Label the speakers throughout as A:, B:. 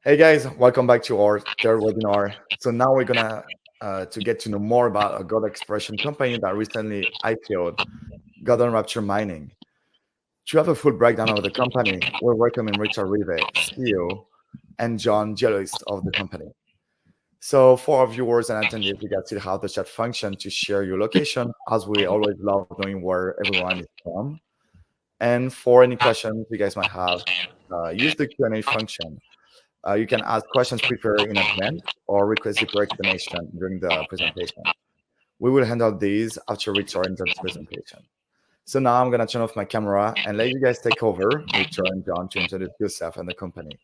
A: Hey guys, welcome back to our third webinar. So now we're gonna to get to know more about a gold exploration company that recently IPO'd, Geraldton Rapture Mining. To have a full breakdown of the company, we're welcoming Richard Rivet, CEO, and John, journalist of the company. So for our viewers and attendees, you guys see how the chat function to share your location, as we always love knowing where everyone is from. And for any questions you guys might have, use the Q&A function. You can ask questions prepared in advance or request deeper explanation during the presentation. We will handle these after Richard and John's presentation. So now I'm going to turn off my camera and let you guys take over, Richard and John, to introduce yourself and the company.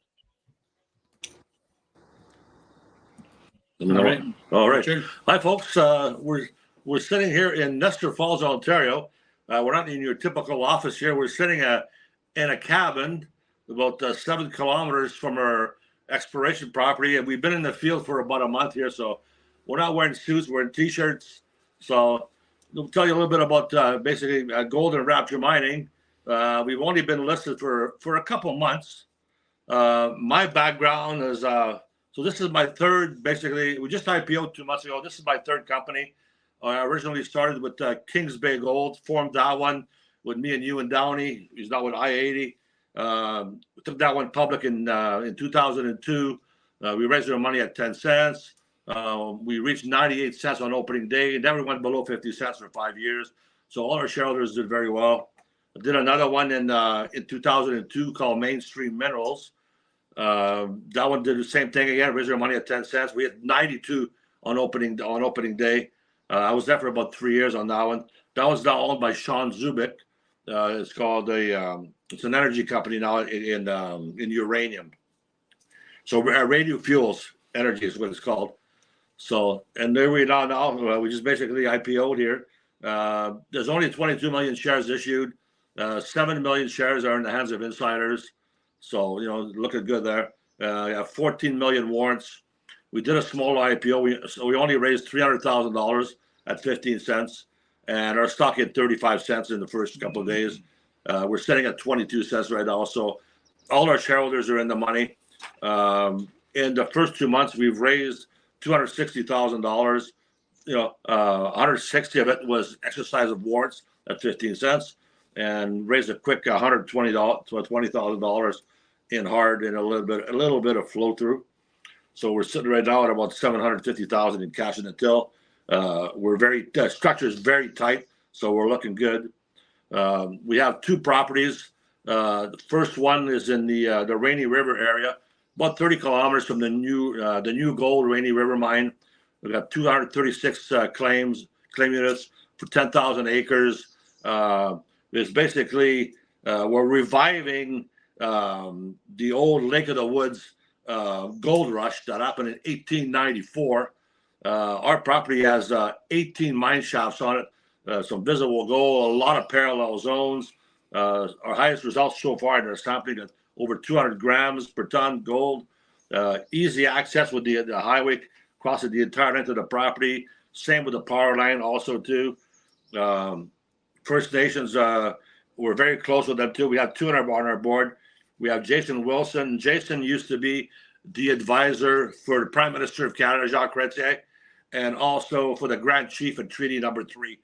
B: All right. All right. Hi, folks. We're sitting here in Nestor Falls, Ontario. We're not in your typical office here. We're sitting in a cabin about 7 kilometers from our exploration property, and we've been in the field for about a month here. So we're not wearing suits; we're in t-shirts. So we'll tell you a little bit about basically gold and Rapture Mining. We've only been listed for a couple months. My background is. So this is my third, basically, we just IPO'd 2 months ago. This is my third company. I originally started with Kings Bay Gold, formed that one with me and you and Downey. He's now with I-80. We took that one public in 2002. We raised our money at 10 cents. We reached 98 cents on opening day. It never went below 50 cents for 5 years. So all our shareholders did very well. I did another one in 2002 called Mainstream Minerals. That one did the same thing again, raised our money at 10 cents. We had 92 on opening day. I was there for about 3 years on that one. That was now owned by Sean Zubik. It's called it's an energy company now in uranium. So radio fuels energy is what it's called. So, and there we are now. We just basically IPO'd here. There's only 22 million shares issued. 7 million shares are in the hands of insiders. So, looking good there. We have 14 million warrants. We did a small IPO. So we only raised $300,000 at 15 cents. And our stock hit 35 cents in the first couple of days. We're sitting at 22 cents right now. So all our shareholders are in the money. In the first 2 months, we've raised $260,000. 160 of it was exercise of warrants at 15 cents. And raised a quick $20,000 in hard and a little bit of flow through. So we're sitting right now at about $750,000 in cash in the till. The structure is very tight, so we're looking good. We have 2 properties. The first one is in the Rainy River area, about 30 kilometers from the new gold Rainy River mine. We've got 236 claim units for 10,000 acres. It's basically we're reviving the old Lake of the Woods gold rush that happened in 1894. Our property has 18 mine shafts on it, some visible gold, a lot of parallel zones. Our highest results so far in our sampling at over 200 grams per ton gold. Easy access with the highway crossing the entire length of the property. Same with the power line also too. First Nations, we're very close with them too. We have 200 on our board. We have Jason Wilson. Jason used to be the advisor for the Prime Minister of Canada, Jacques Chrétien, and also for the Grand Chief in Treaty Number 3.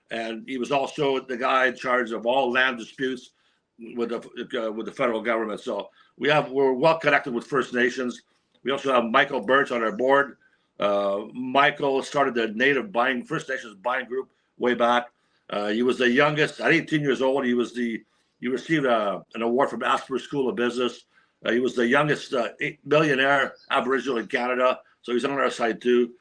B: And he was also the guy in charge of all land disputes with the federal government. So we're well connected with First Nations. We also have Michael Birch on our board. Michael started the First Nations buying group way back. He was the youngest at 18 years old. He received an award from Asper School of Business. He was the youngest millionaire Aboriginal in Canada. So he's on our side too.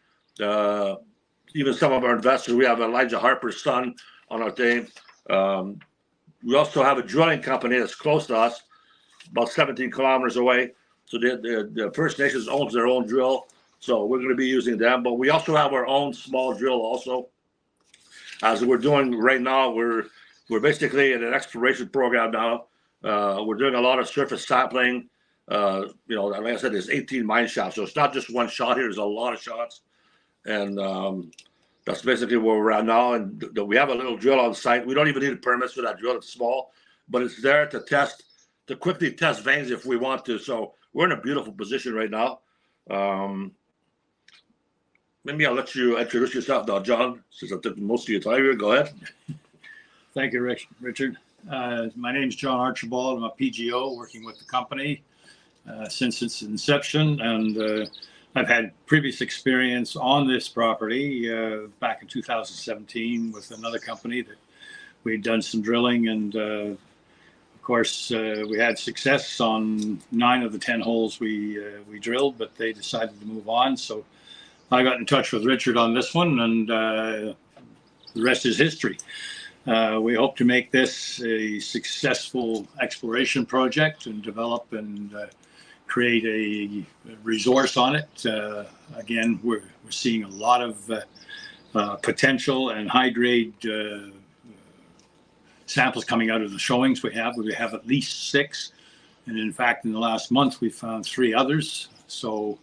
B: Even some of our investors, we have Elijah Harper's son on our team. We also have a drilling company that's close to us, about 17 kilometers away. So the First Nations owns their own drill. So we're going to be using them. But we also have our own small drill also. As we're doing right now, we're basically in an exploration program now. We're doing a lot of surface sampling. Like I said, there's 18 mine shafts. So it's not just one shot here. There's a lot of shots. And that's basically where we're at now. And we have a little drill on site. We don't even need permits for that drill. It's small, but it's there to quickly test veins if we want to. So we're in a beautiful position right now. Maybe I'll let you introduce yourself now, John, since I took most of your time here. Go ahead.
C: Thank you, Richard. My name is John Archibald. I'm a PGO working with the company since its inception, and I've had previous experience on this property back in 2017 with another company that we'd done some drilling, and of course we had success on 9 of the 10 holes we drilled, but they decided to move on. So I got in touch with Richard on this one, and the rest is history. We hope to make this a successful exploration project and develop and create a resource on it. Again, we're seeing a lot of potential and high-grade samples coming out of the showings we have. We have at least 6, and in fact, in the last month, we found 3 others. So,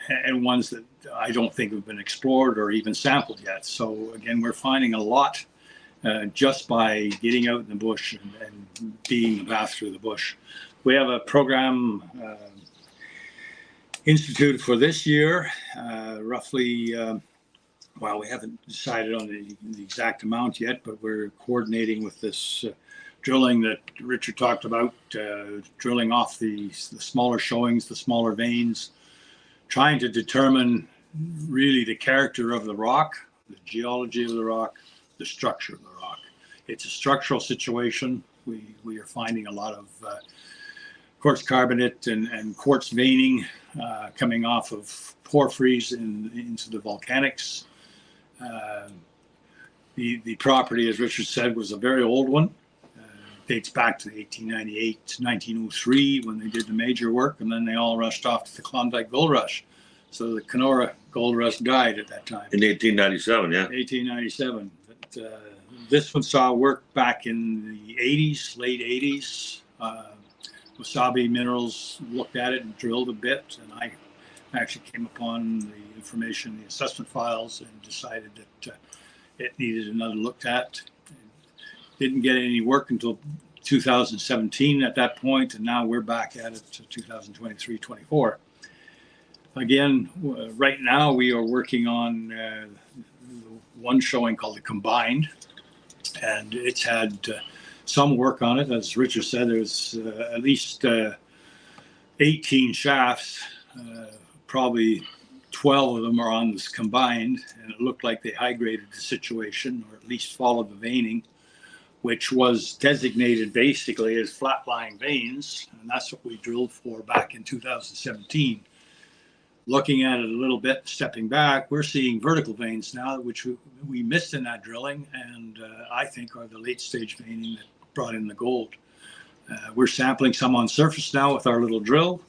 C: and ones that I don't think have been explored or even sampled yet. So again, we're finding a lot just by getting out in the bush and being the path through the bush. We have a program instituted for this year, roughly, well, we haven't decided on the exact amount yet, but we're coordinating with this drilling that Richard talked about, drilling off the smaller showings, the smaller veins, trying to determine really the character of the rock, the geology of the rock, the structure of the rock. It's a structural situation. We are finding a lot of quartz carbonate and quartz veining coming off of porphyries into the volcanics. The property, as Richard said, was a very old one. Dates back to 1898 to 1903 when they did the major work, and then they all rushed off to the Klondike Gold Rush. So the Kenora Gold Rush died at that time.
B: In 1897, yeah.
C: 1897. But, this one saw work back in the 80s, late 80s. Wasabi Minerals looked at it and drilled a bit, and I actually came upon the information, the assessment files, and decided that it needed another look at. Didn't get any work until 2017 at that point, and now we're back at it to 2023-24. Again, right now we are working on one showing called the Combined, and it's had some work on it. As Richard said, there's at least 18 shafts, probably 12 of them are on this Combined, and it looked like they high-graded the situation, or at least followed the veining, which was designated basically as flat-lying veins, and that's what we drilled for back in 2017. Looking at it a little bit, stepping back, we're seeing vertical veins now, which we missed in that drilling, and I think are the late-stage veining that brought in the gold. We're sampling some on surface now with our little drill.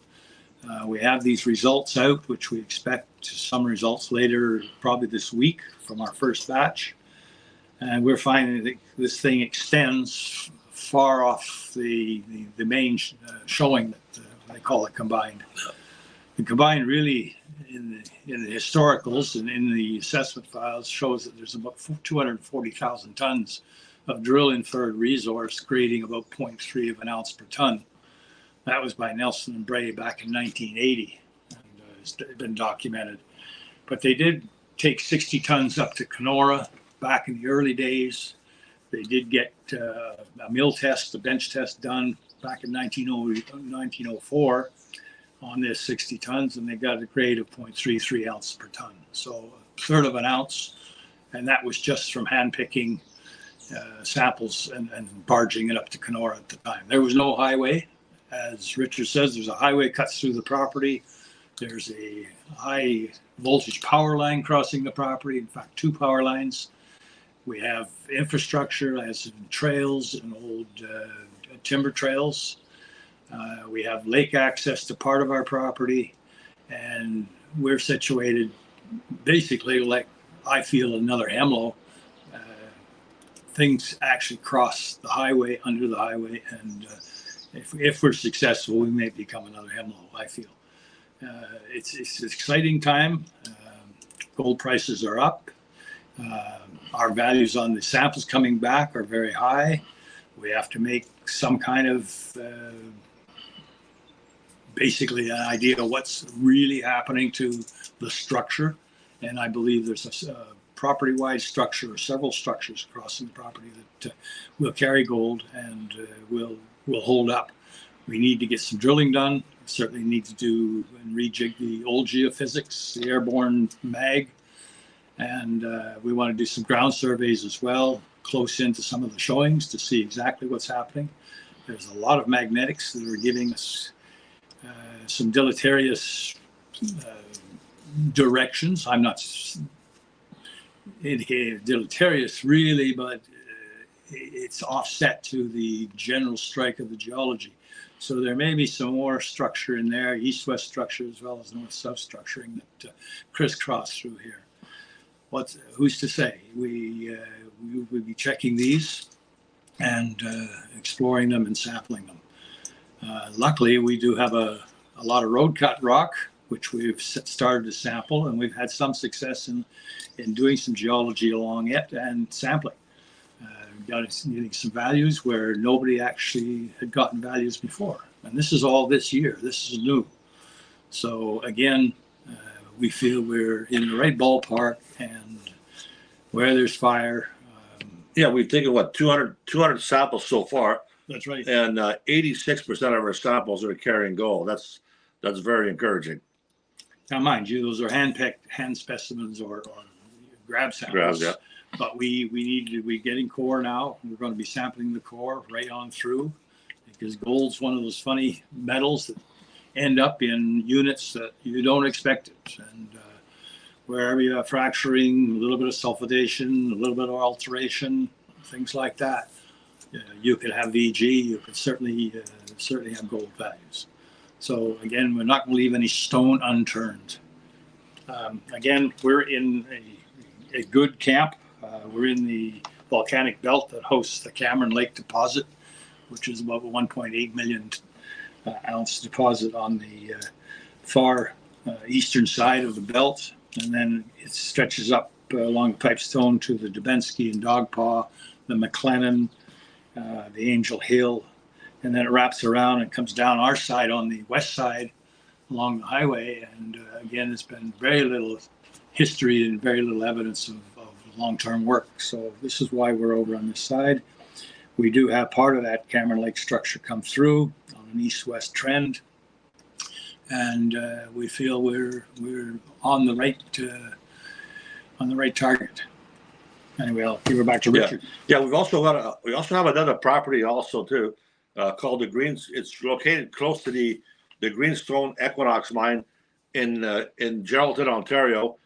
C: We have these results out, which we expect some results later, probably this week, from our first batch. And we're finding that this thing extends far off the main showing that they call it Combined. The Combined really, in the historicals and in the assessment files, shows that there's about 240,000 tons of drill inferred resource grading about 0.3 of an ounce per ton. That was by Nelson and Bray back in 1980, and it's been documented. But they did take 60 tons up to Kenora back in the early days. They did get a mill test, a bench test done back in 1904 on this 60 tons, and they got a grade of 0.33 ounces per ton. So a third of an ounce, and that was just from hand-picking samples and barging it up to Kenora at the time. There was no highway. As Richard says, there's a highway cuts through the property. There's a high voltage power line crossing the property, in fact, 2 power lines. We have infrastructure, as in trails and old timber trails. We have lake access to part of our property, and we're situated basically like, I feel, another Hemlo. Things actually cross the highway, under the highway, and if we're successful, we may become another Hemlo, I feel. It's an exciting time. Gold prices are up. Our values on the samples coming back are very high. We have to make some kind of basically an idea of what's really happening to the structure. And I believe there's a property-wide structure or several structures crossing the property that will carry gold and will hold up. We need to get some drilling done. Certainly need to do and rejig the old geophysics, the airborne mag, and we want to do some ground surveys as well, close into some of the showings to see exactly what's happening. There's a lot of magnetics that are giving us some deleterious directions. I'm not indicating deleterious really, but it's offset to the general strike of the geology. So there may be some more structure in there, east-west structure as well as north-south structuring that crisscross through here. Who's to say? We will be checking these and exploring them and sampling them. Luckily, we do have a lot of road cut rock, which we've started to sample, and we've had some success in doing some geology along it and sampling. Getting some values where nobody actually had gotten values before. And this is all this year. This is new. So again, we feel we're in the right ballpark, and where there's fire.
B: Yeah, we've taken, 200 samples so far.
C: That's right.
B: And 86% of our samples are carrying gold. That's very encouraging.
C: Now, mind you, those are hand-picked, hand specimens or grab samples.
B: Yeah.
C: But we're getting core now. We're going to be sampling the core right on through, because gold's one of those funny metals that end up in units that you don't expect it. And wherever you have fracturing, a little bit of sulfidation, a little bit of alteration, things like that, you could have VG. You could certainly have gold values. So again, we're not going to leave any stone unturned. Again, we're in a good camp. We're in the volcanic belt that hosts the Cameron Lake deposit, which is about a 1.8 million ounce deposit on the far eastern side of the belt. And then it stretches up along the Pipestone to the Dubensky and Dogpaw, the McLennan, the Angel Hill, and then it wraps around and comes down our side on the west side along the highway. And again, there's been very little history and very little evidence of long-term work. So this is why we're over on this side. We do have part of that Cameron Lake structure come through on an east-west trend, and we feel we're on the right target. Anyway, I'll give it back to Richard.
B: Yeah. We also have another property also too, called the Greens. It's located close to the Greenstone Equinox mine in Geraldton, Ontario.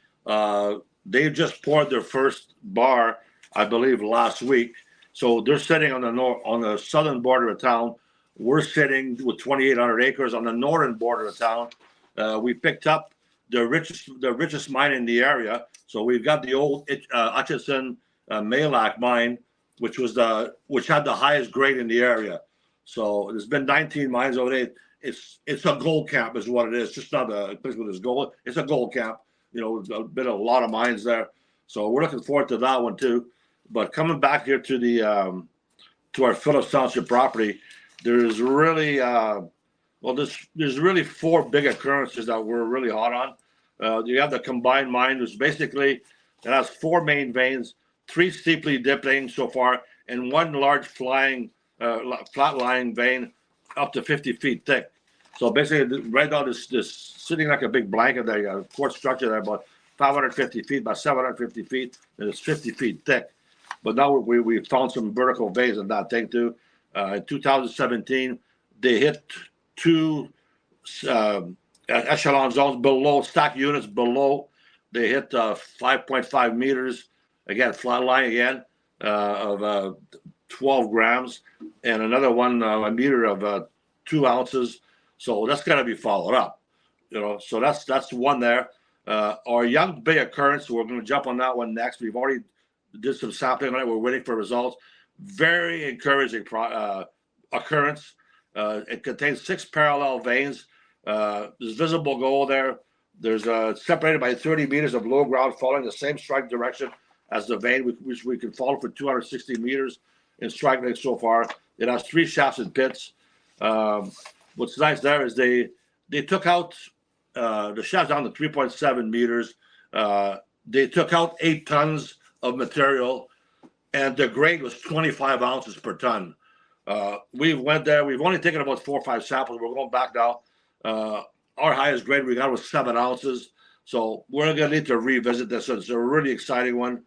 B: They just poured their first bar, I believe, last week. So they're sitting on the southern border of town. We're sitting with 2,800 acres on the northern border of town. We picked up the richest mine in the area. So we've got the old Hutchison Maylac mine, which had the highest grade in the area. So there's been 19 mines over there. It's a gold camp, is what it is. Just not a place where there's gold. It's a gold camp. A lot of mines there. So we're looking forward to that one too. But coming back here to the to our Phillips Township property, there's really there's really four big occurrences that we're really hot on. You have the combined mine, which basically it has four main veins, three steeply dipping so far, and one large flat lying vein up to 50 feet thick. So basically, right now, this sitting like a big blanket there, a quartz structure there, about 550 feet by 750 feet, and it's 50 feet thick. But now we found some vertical veins in that thing too. In 2017, they hit two echelon zones below, stack units below. They hit 5.5 meters, again, flat line again, of 12 grams, and another one, a meter of 2 ounces. So that's got to be followed up, So that's one there. Our Young Bay occurrence, we're going to jump on that one next. We've already did some sampling on it. We're waiting for results. Very encouraging occurrence. It contains 6 parallel veins. There's visible gold there. There's separated by 30 meters of low ground following the same strike direction as the vein, which we can follow for 260 meters in strike length so far. It has 3 shafts and pits. What's nice there is they they took out the shaft's down to 3.7 meters. They took out 8 tons of material, and the grade was 25 ounces per ton. We went there. We've only taken about 4 or 5 samples. We're going back now. Our highest grade we got was 7 ounces. So we're going to need to revisit this. It's a really exciting one.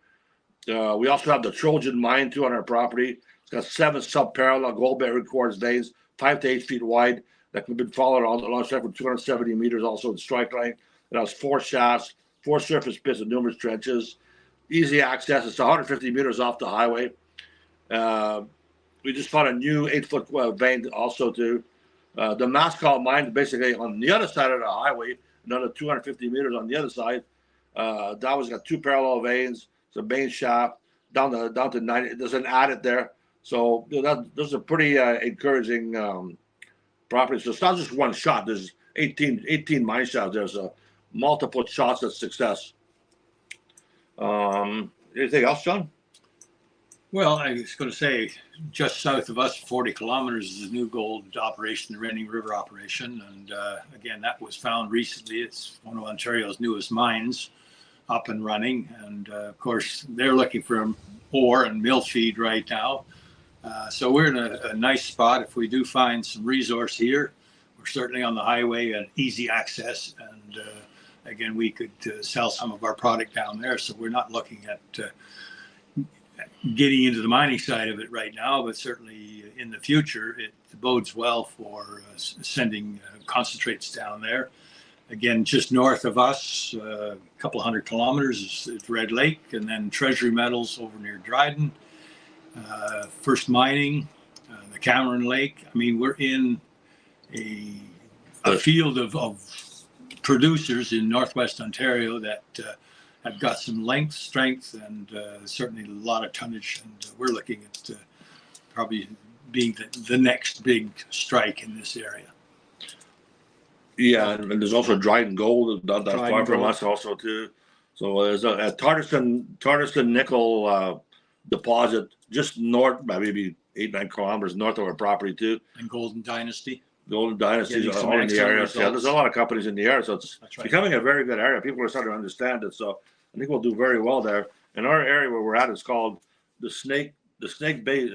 B: We also have the Trojan mine too on our property. It's got 7 sub-parallel gold bearing quartz veins, 5 to 8 feet wide, that can be followed along strike for 270 meters, also in strike length. It has 4 shafts, 4 surface pits, and numerous trenches. Easy access. It's 150 meters off the highway. We just found a new 8-foot vein also too. The Mascot mine, basically on the other side of the highway, another 250 meters on the other side. That was got 2 parallel veins, it's a main shaft down to 90. There's an adit there, so those are pretty encouraging properties. So it's not just one shot. There's 18 mine shafts there, so multiple shots of success. Anything else, John?
C: Well, I was going to say, just south of us, 40 kilometers, is a new gold operation, the Rainy River operation. And again, that was found recently. It's one of Ontario's newest mines up and running. And of course, they're looking for ore and mill feed right now. So we're in a nice spot. If we do find some resource here, we're certainly on the highway and easy access. And again, we could sell some of our product down there. So we're not looking at getting into the mining side of it right now, but certainly in the future, it bodes well for sending concentrates down there. Again, just north of us, a couple hundred kilometers is Red Lake, and then Treasury Metals over near Dryden. First Mining, the Cameron Lake. I mean, we're in a field of producers in Northwest Ontario that have got some length, strength, and certainly a lot of tonnage. And we're looking at probably being the next big strike in this area.
B: Yeah, and there's also Dryden Gold, not that far from us also too. So there's a Tardiston nickel deposit just north, maybe 8-9 kilometers north of our property too.
C: And Golden Dynasty.
B: Golden Dynasty is all in the area. Yeah, there's a lot of companies in the area, so it's becoming a very good area. People are starting to understand it, so I think we'll do very well there. In our area where we're at, it's called the Snake Bay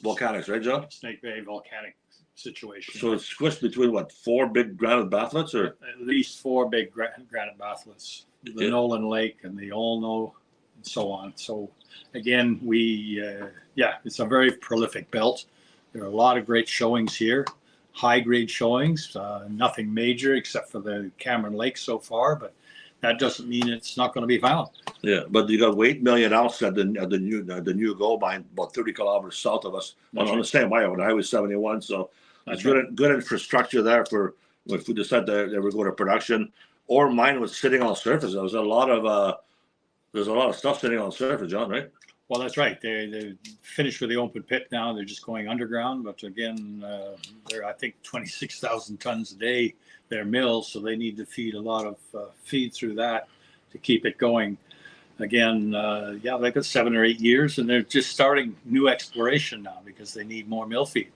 B: Volcanics, right, John?
C: Snake Bay volcanic situation.
B: So it's squished between what, 4 big granite batholiths, or
C: at least 4 big granite batholiths, the Nolan Lake and the Olno, and so on. So again, it's a very prolific belt. There are a lot of great showings here, high grade showings. Nothing major except for the Cameron Lake so far, but that doesn't mean it's not going to be found. Yeah,
B: but you got 8 million ounces at the new gold mine, about 30 kilometers south of us, on the same way on Highway 71. So it's good infrastructure there for if we decide that we're going to production. Or mine was sitting on the surface. There's a lot of stuff sitting on the surface, John, right?
C: Well, that's right. They finished with the open pit now. They're just going underground. But again, they're, I think, 26,000 tons a day, their mills. So they need to feed a lot of feed through that to keep it going. Again, they've got 7 or 8 years, and they're just starting new exploration now because they need more mill feed.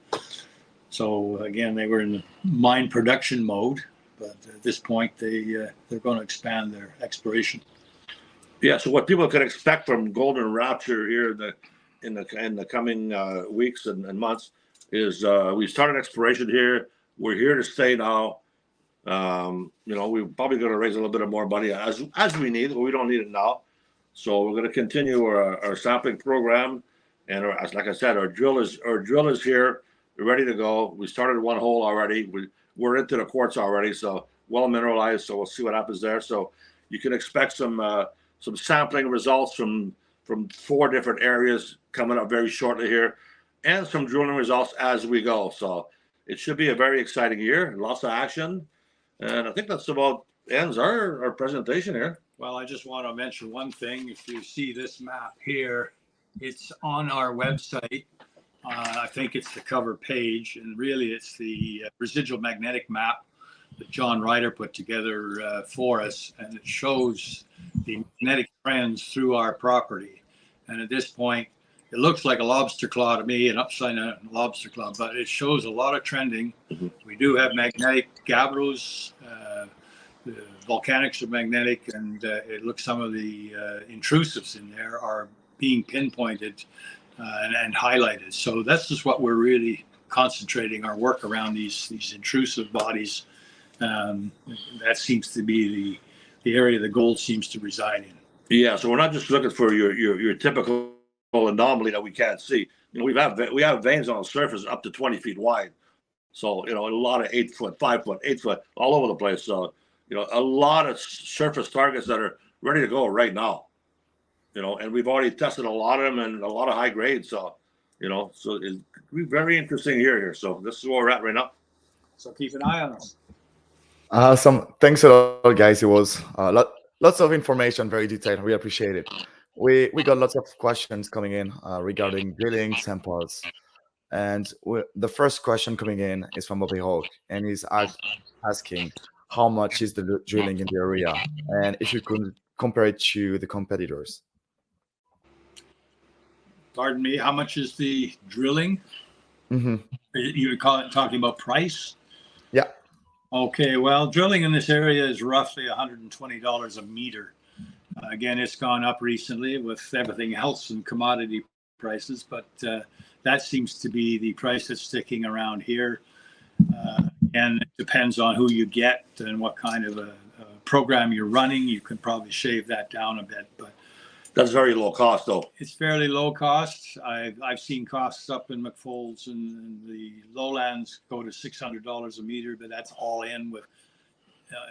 C: So again, they were in the mine production mode, but at this point, they're going to expand their exploration.
B: Yeah. So what people can expect from Golden Rapture here in the coming weeks and months is we started exploration here. We're here to stay now. We're probably going to raise a little bit of more money as we need, but we don't need it now. So we're going to continue our sampling program, and like I said, our drill is here, ready to go. We started 1 hole already. We're into the quartz already, so well mineralized. So we'll see what happens there. So you can expect some sampling results from 4 different areas coming up very shortly here, and some drilling results as we go. So it should be a very exciting year, lots of action, and I think that's about ends our presentation here.
C: Well, I just want to mention one thing. If you see this map here, it's on our website. I think it's the cover page, and really it's the residual magnetic map that John Ryder put together for us, and it shows the magnetic trends through our property. And at this point, it looks like a lobster claw to me, an upside down lobster claw, but it shows a lot of trending.
B: Mm-hmm.
C: We do have magnetic gabbros. The volcanics are magnetic, and it looks some of the intrusives in there are being pinpointed and highlighted. So that's just what we're really concentrating our work around, these intrusive bodies. That seems to be the area the gold seems to reside in.
B: Yeah, so we're not just looking for your typical anomaly that we can't see. You know, we have veins on the surface up to 20 feet wide. So, you know, a lot of 8 foot, 5 foot, 8 foot, all over the place. So, you know, a lot of surface targets that are ready to go right now. You know, and we've already tested a lot of them and a lot of high grades. So, you know, so it's very interesting here. So this is where we're at right now.
C: So keep an eye on us.
A: Awesome. Thanks a lot, guys. It was lots of information, very detailed. We appreciate it. We got lots of questions coming in regarding drilling samples. And the first question coming in is from Bobby Hawk, and he's asking how much is the drilling in the area, and if you could compare it to the competitors.
C: Pardon me, how much is the drilling?
A: Mm-hmm.
C: You talking about price?
A: Yeah.
C: Okay, well, drilling in this area is roughly $120 a meter. Again, it's gone up recently with everything else and commodity prices, but that seems to be the price that's sticking around here. And it depends on who you get and what kind of a program you're running. You can probably shave that down a bit, but
B: that's very low cost, though.
C: It's fairly low cost. I've seen costs up in McFolds and the lowlands go to $600 a meter, but that's all in with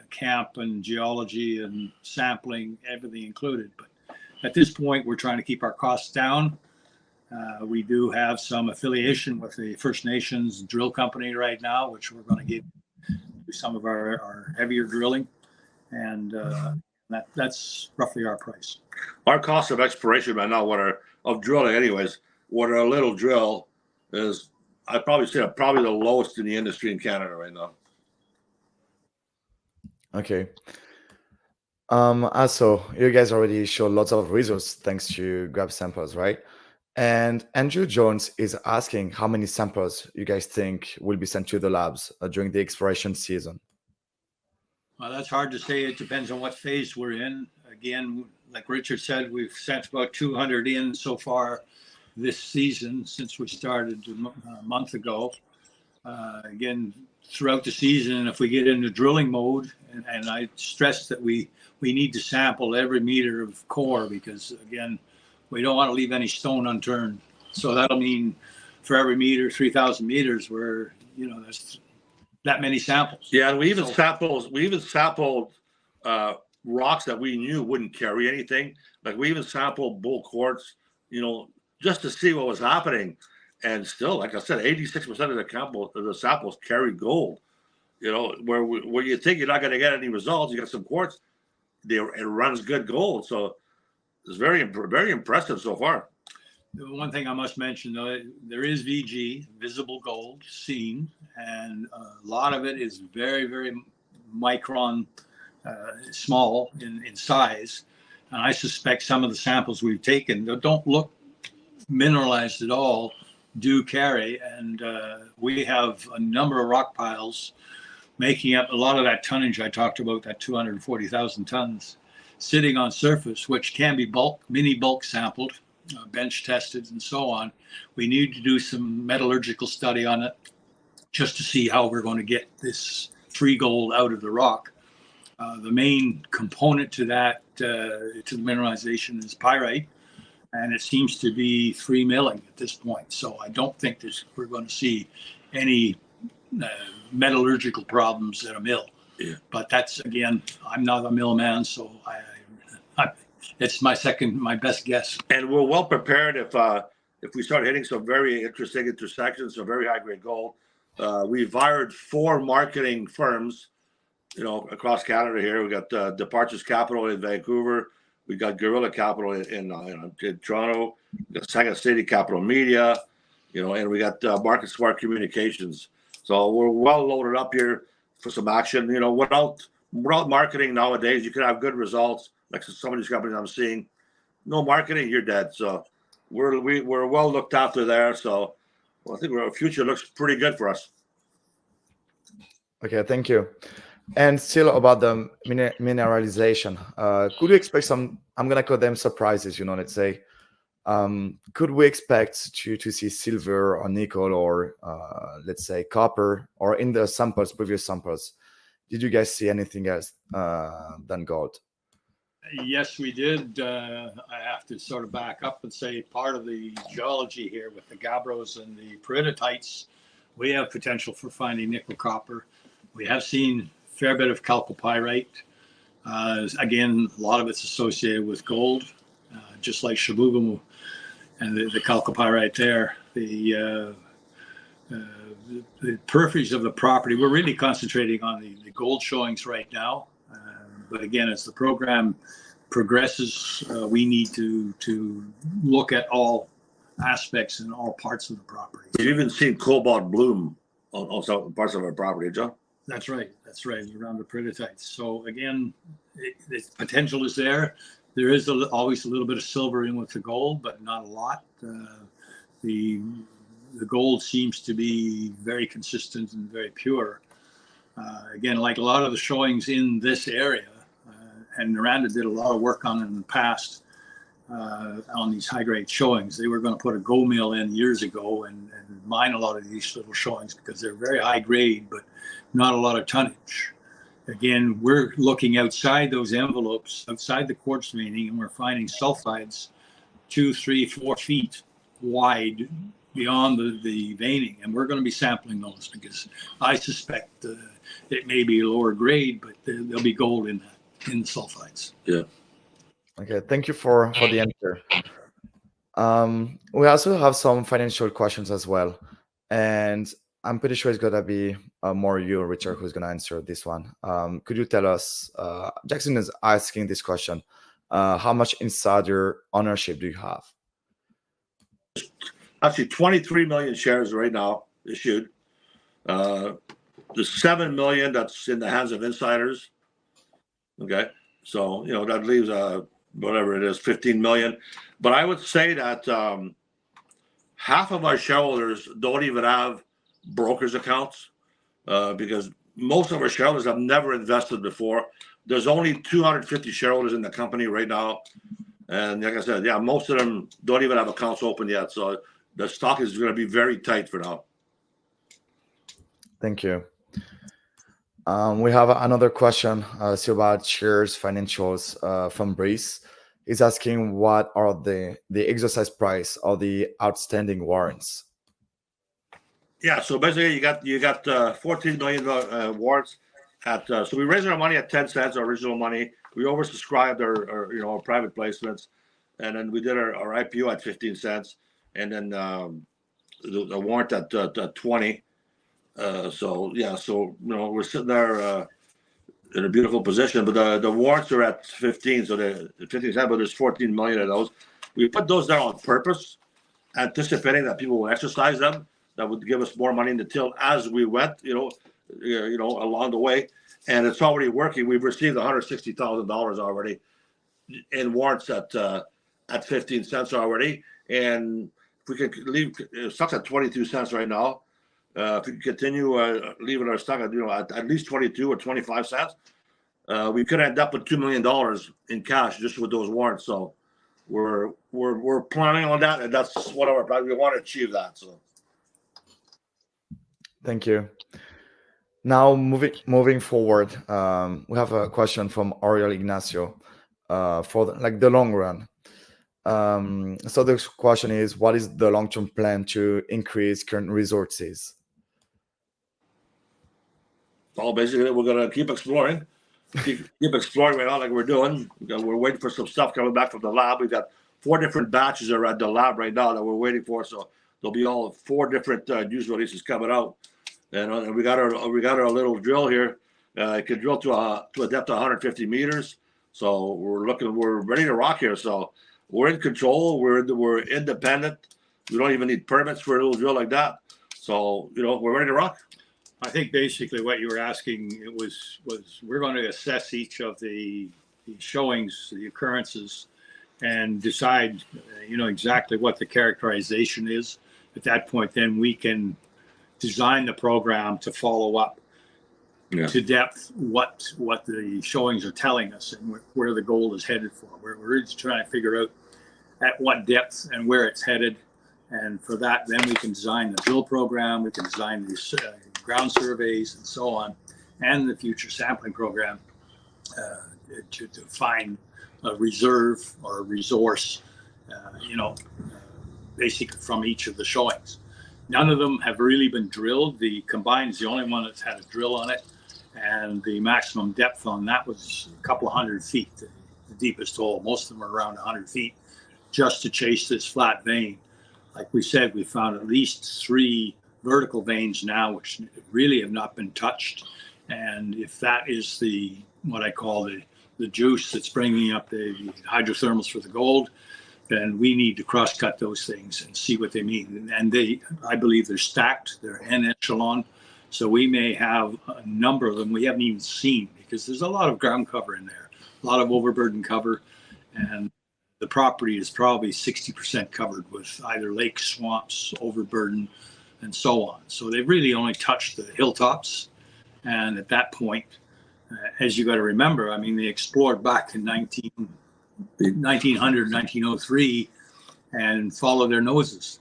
C: camp and geology and sampling, everything included. But at this point, we're trying to keep our costs down. We do have some affiliation with the First Nations drill company right now, which we're going to give some of our heavier drilling, and that's roughly our price.
B: Our cost of exploration right now, of drilling anyways, what a little drill is, I'd probably say probably the lowest in the industry in Canada right now.
A: Okay. Also, you guys already showed lots of results thanks to grab samples, right? And Andrew Jones is asking how many samples you guys think will be sent to the labs during the exploration season.
C: Well, that's hard to say. It depends on what phase we're in. Again, like Richard said, we've sent about 200 in so far this season since we started a month ago. Again, throughout the season, if we get into drilling mode, and I stress that we need to sample every meter of core because, again, we don't want to leave any stone unturned. So that'll mean for every meter, 3,000 meters, where, you know, there's that many samples.
B: Yeah, and we even sampled rocks that we knew wouldn't carry anything. Like we even sampled bull quartz, you know, just to see what was happening. And still, like I said, 86% of the samples carry gold. You know, where you think you're not going to get any results, you got some quartz, it runs good gold. So it's very impressive so far.
C: One thing I must mention, though, there is VG, visible gold, seen, and a lot of it is very, very micron small in size. And I suspect some of the samples we've taken that don't look mineralized at all do carry. And we have a number of rock piles making up a lot of that tonnage I talked about, that 240,000 tons, sitting on surface, which can be mini bulk sampled, bench tested, and so on. We need to do some metallurgical study on it just to see how we're going to get this free gold out of the rock. The main component to that, to the mineralization, is pyrite, and it seems to be free milling at this point. So I don't think we're going to see any metallurgical problems at a mill.
B: Yeah.
C: But that's, again, I'm not a mill man, so it's my best guess.
B: And we're well prepared if we start hitting some very interesting intersections, some very high grade gold. We've hired 4 marketing firms, you know, across Canada here. We got Departures Capital in Vancouver. We got Guerrilla Capital in Toronto. We got Saga City Capital Media, you know, and we got Market Smart Communications. So we're well loaded up here for some action. You know, without marketing nowadays, you can have good results. Like some of these companies I'm seeing, no marketing, you're dead. So we're well looked after there. So I think our future looks pretty good for us.
A: Okay, thank you. And still about the mineralization, could we expect some, I'm going to call them surprises, let's say, could we expect to see silver or nickel or let's say copper, or in the previous samples, did you guys see anything else than gold?
C: Yes, we did. I have to sort of back up and say part of the geology here with the gabbros and the peridotite, we have potential for finding nickel copper. We have seen a fair bit of chalcopyrite. Again, a lot of it's associated with gold, just like Shabugamu and the chalcopyrite there. The peripheries of the property, we're really concentrating on the gold showings right now. But again, as the program progresses, we need to look at all aspects and all parts of the property.
B: We've even seen cobalt bloom on some parts of our property, John.
C: That's right, around the peridotite. So again, the potential is there. There is always a little bit of silver in with the gold, but not a lot. The gold seems to be very consistent and very pure. Again, like a lot of the showings in this area, and Miranda did a lot of work on it in the past on these high-grade showings. They were going to put a gold mill in years ago and mine a lot of these little showings because they're very high grade, but not a lot of tonnage. Again, we're looking outside those envelopes, outside the quartz veining, and we're finding sulfides 2, 3, 4 feet wide beyond the veining, and we're going to be sampling those because I suspect it may be lower grade, but there'll be gold in the sulfides.
B: Yeah.
A: Okay, thank you for the answer. We also have some financial questions as well, and I'm pretty sure it's gonna be more you, Richard, who's gonna answer this one. Could you tell us? Jackson is asking this question: how much insider ownership do you have?
B: Actually, 23 million shares right now issued. The 7 million that's in the hands of insiders. Okay, so that leaves whatever it is, 15 million. But I would say that half of our shareholders don't even have brokers accounts because most of our shareholders have never invested before. There's only 250 shareholders in the company right now, and like I said, yeah, most of them don't even have accounts open yet. So the stock is going to be very tight for now.
A: Thank you. We have another question still about shares financials from Breeze. He's asking what are the exercise price of the outstanding warrants?
B: Yeah, so basically you got 14 million warrants at so we raised our money at 10 cents, our original money. We oversubscribed our private placements, and then we did our IPO at 15 cents, and then the warrant at 20. So yeah, so we're sitting there in a beautiful position, but the warrants are at 15, so the 15 cents, but there's 14 million of those. We put those there on purpose, anticipating that people will exercise them. That would give us more money in the till as we went, along the way, and it's already working. We've received $160,000 already in warrants at 15 cents already, and if we could leave, stock's at 22 cents right now. If we continue leaving our stock at least 22 or 25 cents, we could end up with $2 million in cash just with those warrants. So we're planning on that, and that's what our plan. We want to achieve that. So.
A: Thank you. Now moving forward, we have a question from Oriol Ignacio for the long run. So the question is, what is the long-term plan to increase current resources?
B: Well, basically, we're going to keep exploring. Keep exploring right now like we're doing. We're waiting for some stuff coming back from the lab. We've got 4 different batches that are at the lab right now that we're waiting for. So there'll be all 4 different news releases coming out. And we got our little drill here. It can drill to a depth of 150 meters. So we're ready to rock here. So we're in control. We're independent. We don't even need permits for a little drill like that. So we're ready to rock.
C: I think basically what you were asking was we're going to assess each of the showings, the occurrences, and decide, exactly what the characterization is. At that point, then we can design the program to follow up to depth what the showings are telling us and where the gold is headed for. We're just trying to figure out at what depth and where it's headed. And for that, then we can design the drill program, we can design these ground surveys and so on, and the future sampling program to find a reserve or a resource, basically from each of the showings. None of them have really been drilled. The combined is the only one that's had a drill on it, and the maximum depth on that was a couple of 100 feet, the deepest hole. Most of them are around 100 feet, just to chase this flat vein. Like we said, we found at least 3 vertical veins now, which really have not been touched. And if that is what I call the juice that's bringing up the hydrothermals for the gold, then we need to cross-cut those things and see what they mean. And I believe they're stacked, they're en echelon. So we may have a number of them we haven't even seen, because there's a lot of ground cover in there, a lot of overburden cover. And the property is probably 60% covered with either lakes, swamps, overburden, and so on. So they really only touched the hilltops. And at that point, as you got to remember, I mean, they explored back in 1900, 1903, and followed their noses.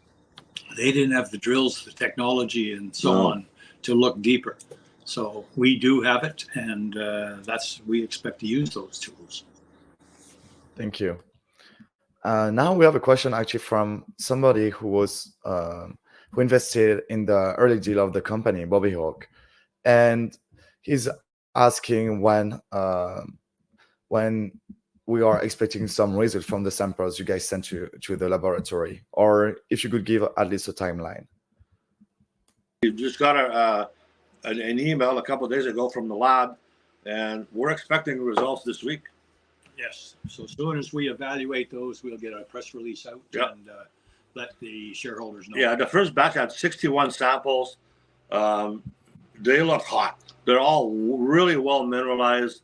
C: They didn't have the drills, the technology, and so on to look deeper. So we do have it, and we expect to use those tools.
A: Thank you. Now we have a question actually from somebody who invested in the early deal of the company, Bobby Hawk, and he's asking when we are expecting some results from the samples you guys sent to the laboratory, or if you could give at least a timeline.
B: We just got an email a couple of days ago from the lab, and we're expecting results this week.
C: Yes. So as soon as we evaluate those, we'll get a press release out and let the shareholders know.
B: Yeah, the first batch had 61 samples. They look hot. They're all really well mineralized,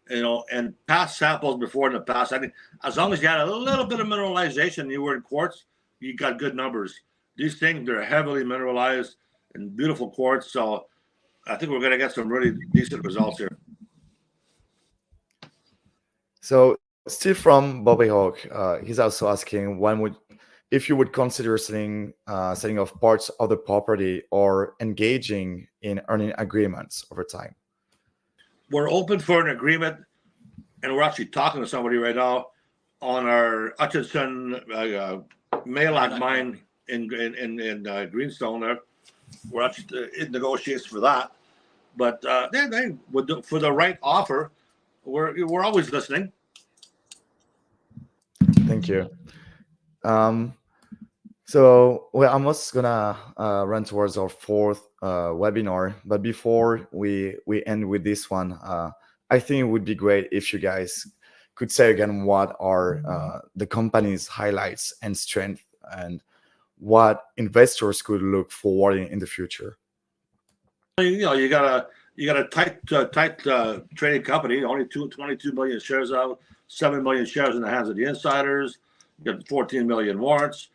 B: and past samples before in the past, I think as long as you had a little bit of mineralization, you were in quartz, you got good numbers. These things, they're heavily mineralized and beautiful quartz. So I think we're going to get some really decent results here.
A: So still from Bobby Hawk, he's also asking if you would consider selling off parts of the property or engaging in earning agreements over time.
B: We're open for an agreement, and we're actually talking to somebody right now on our Hutchison Maylac mine in Greenstone there. We're actually in negotiations for that. But they would do, for the right offer, we're always listening.
A: Thank you. So we're almost gonna run towards our 4th webinar, but before we end with this one, I think it would be great if you guys could say again what are the company's highlights and strength, and what investors could look forward in the future.
B: You got a tight trading company, only 22 million shares out, 7 million shares in the hands of the insiders. You got 14 million warrants.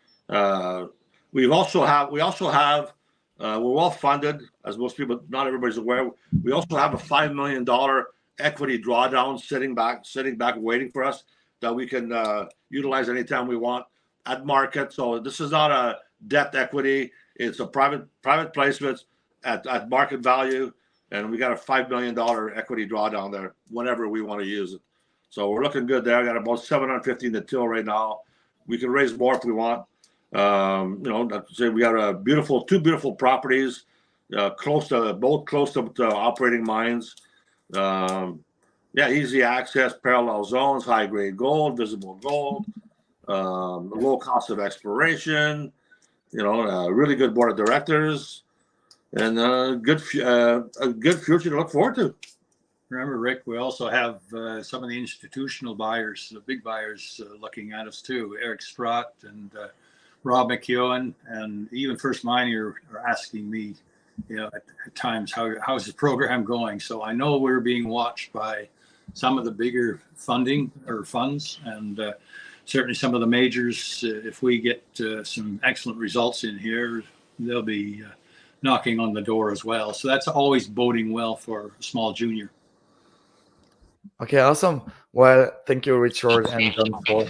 B: We also have we're well funded, as most people, not everybody's aware. We also have a $5 million equity drawdown sitting back waiting for us that we can utilize anytime we want at market. So this is not a debt equity, it's a private placement at market value, and we got a $5 million equity drawdown there whenever we want to use it. So we're looking good there. I got about 750 in the till right now. We can raise more if we want. We got two beautiful properties, close to operating mines. Easy access, parallel zones, high grade gold, visible gold, low cost of exploration. A really good board of directors, and a good future to look forward to.
C: Remember, Rick, we also have some of the institutional buyers, the big buyers, looking at us too. Eric Sprott and Rob McEwen, and even First Mining are asking me, at times, how's the program going? So I know we're being watched by some of the bigger funding or funds, and certainly some of the majors, if we get some excellent results in here, they'll be knocking on the door as well. So that's always boding well for a small junior.
A: Okay, awesome. Well, thank you, Richard and John, for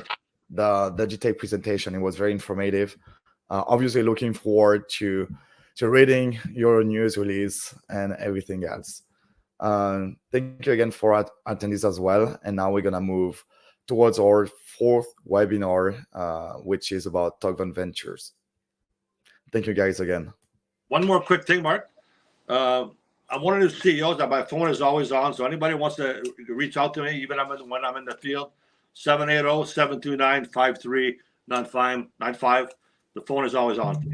A: the detailed presentation. It was very informative. Obviously, looking forward to reading your news release and everything else. Thank you again for attending this as well. And now we're gonna move towards our fourth webinar, which is about Togvan Ventures. Thank you guys again.
B: One more quick thing, Mark. I'm one of those CEOs that my phone is always on. So anybody wants to reach out to me, even when I'm in the field, 780-729-5395. The phone is always on.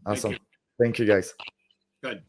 A: Awesome. Thank you guys.
C: Good.